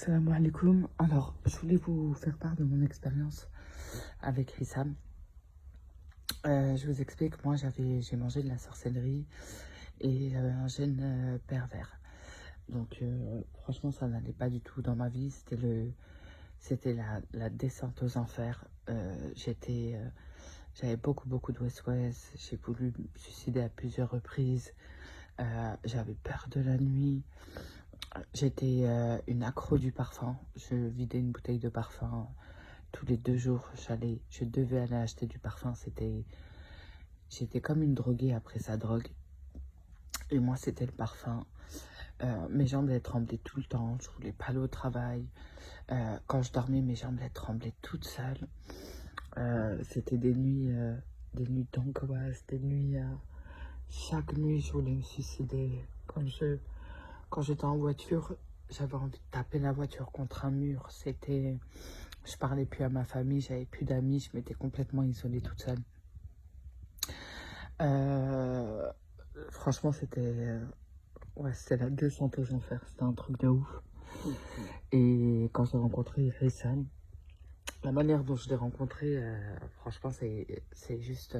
Salam alaikum. Alors, je voulais vous faire part de mon expérience avec Hissam. Je vous explique, moi j'ai mangé de la sorcellerie et j'avais un gène pervers. Donc franchement ça n'allait pas du tout dans ma vie, c'était la descente aux enfers. J'avais beaucoup de west-west, j'ai voulu me suicider à plusieurs reprises, j'avais peur de la nuit. J'étais une accro du parfum. Je vidais une bouteille de parfum tous les 2 jours. Je devais aller acheter du parfum. J'étais comme une droguée après sa drogue. Et moi, c'était le parfum. Mes jambes, elles tremblaient tout le temps. Je voulais pas aller au travail. Quand je dormais, mes jambes, elles tremblaient toutes seules. C'était des nuits d'angoisse, des nuits... chaque nuit, je voulais me suicider. Quand j'étais en voiture, j'avais envie de taper la voiture contre un mur. Je parlais plus à ma famille, j'avais plus d'amis, je m'étais complètement isolée toute seule. Franchement, c'était la descente aux enfers. C'était un truc de ouf. Et quand j'ai rencontré Hissam, la manière dont je l'ai rencontré, franchement, c'est juste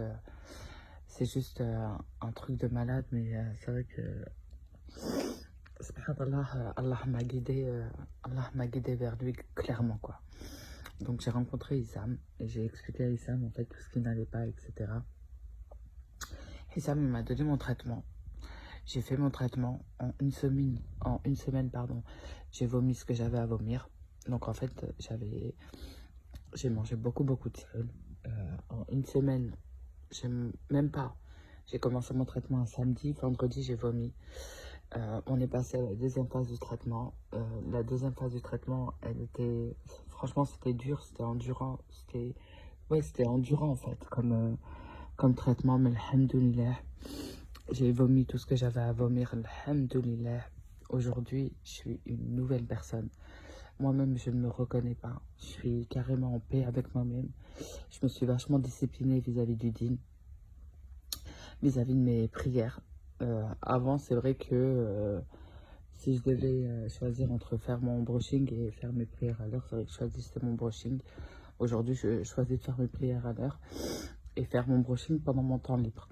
un truc de malade. Mais c'est vrai que subhanallah, Allah m'a guidé vers lui clairement, quoi. Donc j'ai rencontré Hissam et j'ai expliqué à Hissam en fait tout ce qui n'allait pas, etc. Hissam m'a donné mon traitement. J'ai fait mon traitement en une semaine, pardon. J'ai vomi ce que j'avais à vomir. Donc en fait, j'ai mangé beaucoup de sel. En une semaine, même pas. J'ai commencé mon traitement un samedi, vendredi j'ai vomi. On est passé à la deuxième phase du traitement. La deuxième phase du traitement, franchement, c'était dur, c'était endurant. C'était endurant en fait, comme traitement, mais alhamdoulilah. J'ai vomi tout ce que j'avais à vomir, alhamdoulilah. Aujourd'hui, je suis une nouvelle personne. Moi-même, je ne me reconnais pas. Je suis carrément en paix avec moi-même. Je me suis vachement disciplinée vis-à-vis du dîn, vis-à-vis de mes prières. Avant, c'est vrai que si je devais choisir entre faire mon brushing et faire mes prières à l'heure, c'est vrai que je choisissais mon brushing. Aujourd'hui, je choisis de faire mes prières à l'heure et faire mon brushing pendant mon temps libre.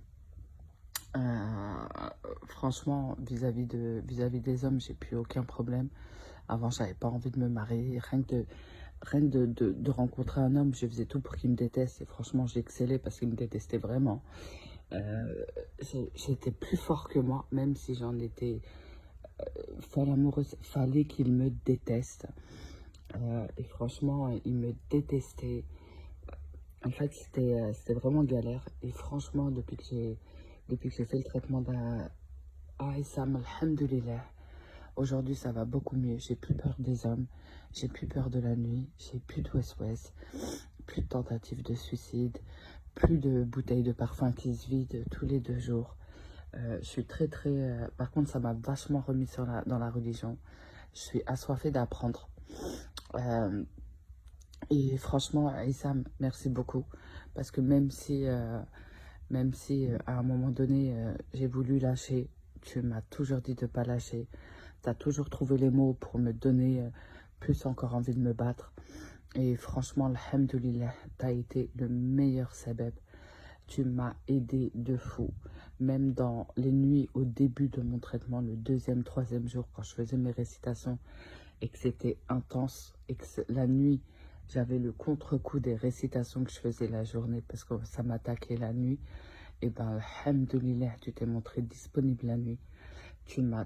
Franchement, vis-à-vis des hommes, j'ai plus aucun problème. Avant, j'avais pas envie de me marier. Rien que de rencontrer un homme, je faisais tout pour qu'il me déteste. Et franchement, j'excellais parce qu'il me détestait vraiment. J'étais plus fort que moi, même si j'en étais folle amoureuse. Fallait qu'il me déteste. Et franchement, il me détestait. En fait, c'était vraiment galère. Et franchement, depuis que j'ai fait le traitement Hissam, alhamdoulilah, aujourd'hui ça va beaucoup mieux. J'ai plus peur des hommes, j'ai plus peur de la nuit, j'ai plus de west-west, plus de tentatives de suicide, plus de bouteilles de parfum qui se vident tous les 2 jours. Je suis par contre, ça m'a vachement remis dans la religion. Je suis assoiffée d'apprendre. Et franchement, Hissam, merci beaucoup. Parce que même si à un moment donné, j'ai voulu lâcher, tu m'as toujours dit de ne pas lâcher. Tu as toujours trouvé les mots pour me donner plus encore envie de me battre. Et franchement, alhamdoulilah, tu as été le meilleur sabeb. Tu m'as aidé de fou. Même dans les nuits au début de mon traitement, le 2e, 3e jour, quand je faisais mes récitations et que c'était intense, et que la nuit, j'avais le contre-coup des récitations que je faisais la journée parce que ça m'attaquait la nuit. Et ben, alhamdoulilah, tu t'es montré disponible la nuit.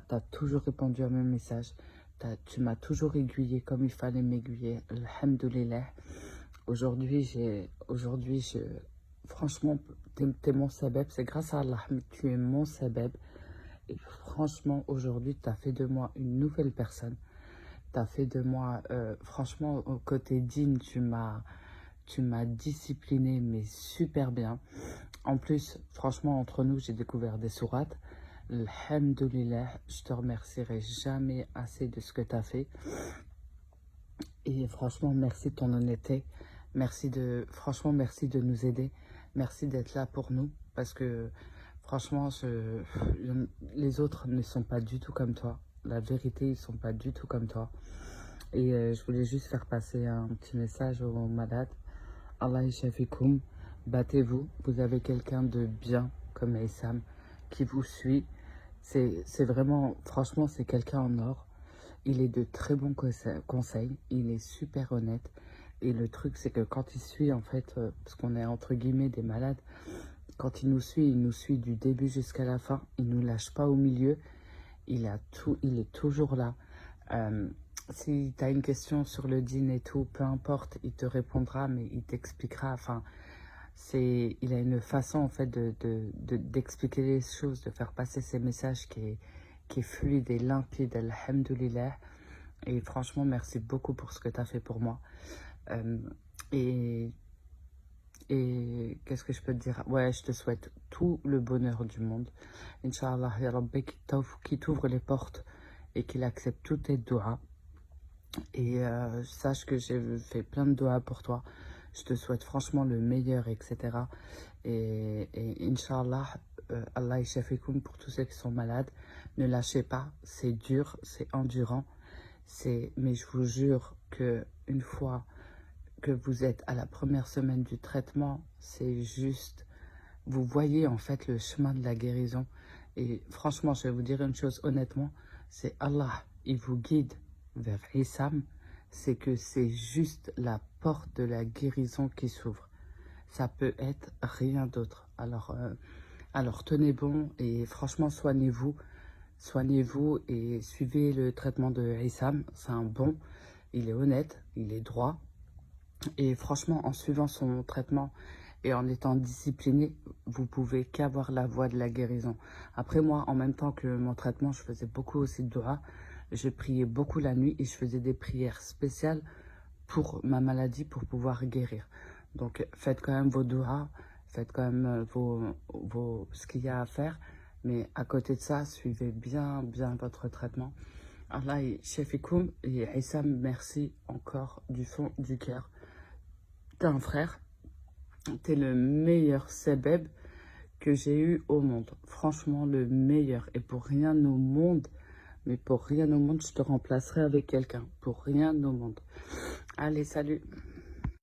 T'as toujours répondu à mes messages. Tu m'as toujours aiguillé comme il fallait m'aiguiller. Alhamdoulilah. Franchement, t'es mon sabeb. C'est grâce à Allah, mais tu es mon sabeb. Et franchement, aujourd'hui, tu as fait de moi une nouvelle personne. Tu as fait de moi, franchement, au côté digne, tu m'as discipliné, mais super bien. En plus, franchement, entre nous, j'ai découvert des sourates. Alhamdoulilah, je te remercierai jamais assez de ce que tu as fait. Et franchement, merci de ton honnêteté. Franchement, merci de nous aider. Merci d'être là pour nous. Parce que, franchement, les autres ne sont pas du tout comme toi. La vérité, ils ne sont pas du tout comme toi. Et je voulais juste faire passer un petit message aux malades. Allah yashafikoum, battez-vous. Vous avez quelqu'un de bien comme Aïssam qui vous suit. C'est vraiment, franchement, c'est quelqu'un en or. Il est de très bons conseils. Il est super honnête. Et le truc, c'est que quand il suit, en fait, parce qu'on est entre guillemets des malades, quand il nous suit du début jusqu'à la fin. Il nous lâche pas au milieu. Il est toujours là. Si tu as une question sur le dîner et tout, peu importe, il te répondra, mais il t'expliquera. Enfin, il a une façon en fait d'expliquer les choses, de faire passer ses messages qui est fluide et limpide, alhamdoulilah. Et franchement, merci beaucoup pour ce que tu as fait pour moi. Et qu'est-ce que je peux te dire? Ouais, je te souhaite tout le bonheur du monde. Inch'Allah, ya Rabbi, qui t'ouvre les portes et qu'il accepte tous tes doigts. Et sache que j'ai fait plein de doigts pour toi. Je te souhaite franchement le meilleur, etc. Et Inch'Allah, Allah yashafikoum pour tous ceux qui sont malades. Ne lâchez pas, c'est dur, c'est endurant. Mais je vous jure que une fois que vous êtes à la première semaine du traitement, c'est juste, vous voyez en fait le chemin de la guérison. Et franchement, je vais vous dire une chose honnêtement, c'est Allah, il vous guide vers Aïssam, c'est que c'est juste la porte de la guérison qui s'ouvre. Ça peut être rien d'autre. Alors tenez bon et franchement soignez-vous. Soignez-vous et suivez le traitement de Aïssam. C'est un bon, il est honnête, il est droit. Et franchement, en suivant son traitement et en étant discipliné, vous pouvez qu'avoir la voie de la guérison. Après moi, en même temps que mon traitement, je faisais beaucoup aussi de doigts. Je priais beaucoup la nuit et je faisais des prières spéciales pour ma maladie, pour pouvoir guérir. Donc faites quand même vos doigts, faites quand même ce qu'il y a à faire. Mais à côté de ça, suivez bien votre traitement. Allah yashafikoum et Aïssam, merci encore du fond du cœur. T'es un frère, t'es le meilleur sebeb que j'ai eu au monde. Franchement, le meilleur. Et pour rien au monde, mais pour rien au monde, je te remplacerai avec quelqu'un. Pour rien au monde. Allez, salut.